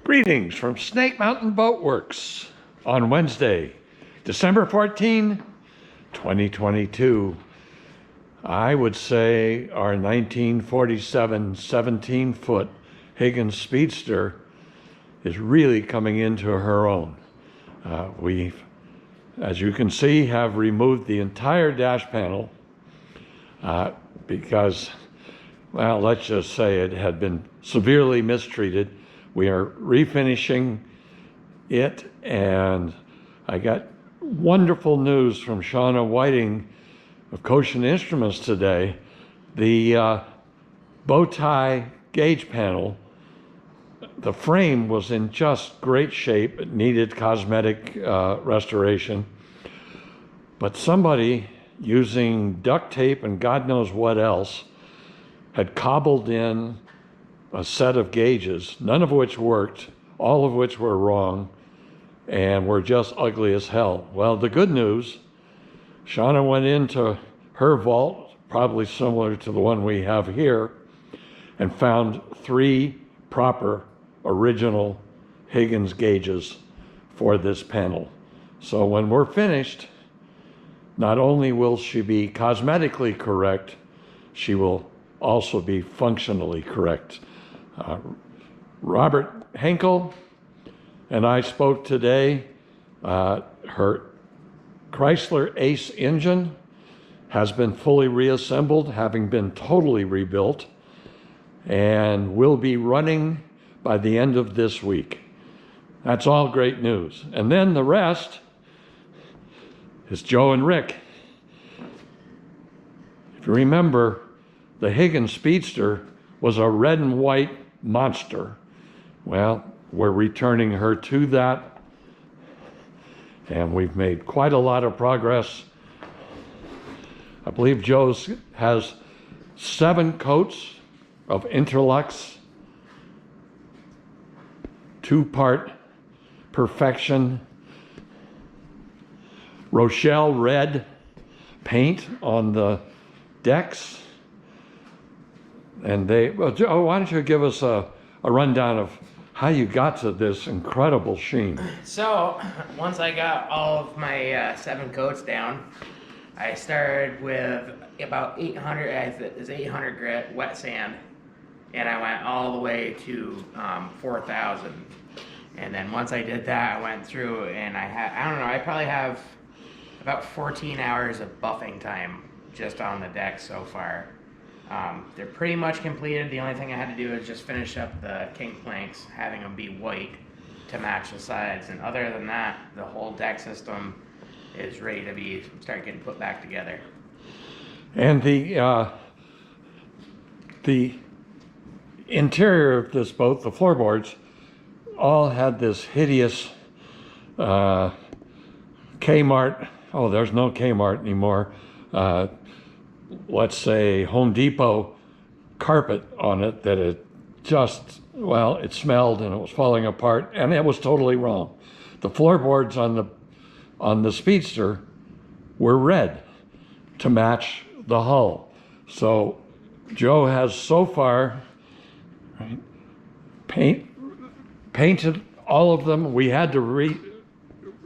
Greetings from Snake Mountain Boat Works on Wednesday, December 14, 2022. I would say our 1947 17-foot Higgins Speedster is really coming into her own. We, as you can see, have removed the entire dash panel because, well, let's just say it had been severely mistreated. We are refinishing it, and I got wonderful news from Shauna Whiting of Cochin Instruments today. The bow tie gauge panel, the frame was in just great shape. It needed cosmetic restoration, but somebody using duct tape and God knows what else had cobbled in a set of gauges, none of which worked, all of which were wrong, and were just ugly as hell. Well, the good news, Shauna went into her vault, probably similar to the one we have here, and found 3 proper original Higgins gauges for this panel. So when we're finished, not only will she be cosmetically correct, she will also be functionally correct. Robert Henkel and I spoke today. Her Chrysler Ace engine has been fully reassembled, having been totally rebuilt, and will be running by the end of this week. That's all great news. And then the rest is Joe and Rick. If you remember, the Higgins Speedster was a red and white monster. Well, we're returning her to that, and we've made quite a lot of progress. I believe Joe's has 7 coats of Interlux, 2-part perfection, Rochelle red paint on the decks. And well, Joe, why don't you give us a rundown of how you got to this incredible sheen? So, once I got all of my 7 coats down, I started with about 800 grit wet sand, and I went all the way to 4,000. And then once I did that, I went through and I probably have about 14 hours of buffing time just on the deck so far. They're pretty much completed. The only thing I had to do is just finish up the king planks, having them be white to match the sides. And other than that, the whole deck system is ready to start getting put back together. And the interior of this boat, the floorboards, all had this hideous Kmart. Oh, there's no Kmart anymore. Let's say Home Depot carpet on it that it just, well, it smelled and it was falling apart, and it was totally wrong. The floorboards on the Speedster were red to match the hull. So Joe has so far, right, painted all of them. We had to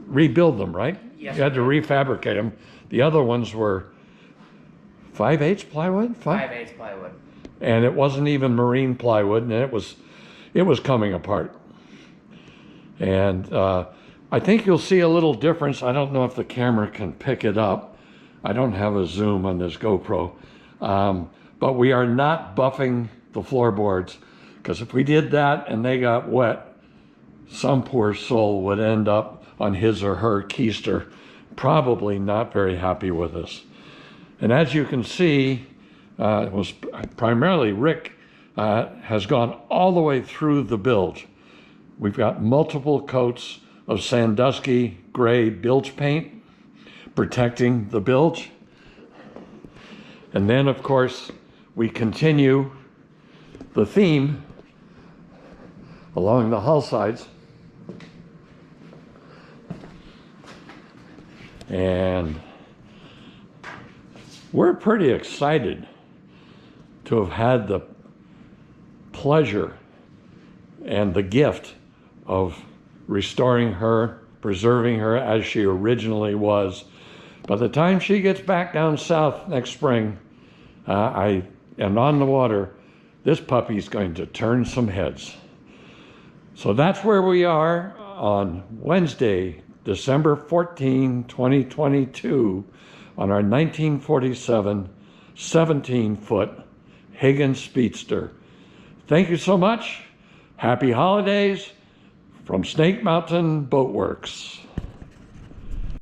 rebuild them, right? Yes. You had to refabricate them. The other ones were 5/8 plywood? 5/8 plywood. And it wasn't even marine plywood, and it was coming apart. And I think you'll see a little difference. I don't know if the camera can pick it up. I don't have a zoom on this GoPro. But we are not buffing the floorboards, because if we did that and they got wet, some poor soul would end up on his or her keister, probably not very happy with us. And as you can see, it was primarily Rick has gone all the way through the bilge. We've got multiple coats of Sandusky gray bilge paint protecting the bilge. And then, of course, we continue the theme along the hull sides. And we're pretty excited to have had the pleasure and the gift of restoring her, preserving her as she originally was. By the time she gets back down south next spring, and on the water, this puppy's going to turn some heads. So that's where we are on Wednesday, December 14, 2022, on our 1947 17-foot Higgins Speedster. Thank you so much. Happy holidays from Snake Mountain Boat Works.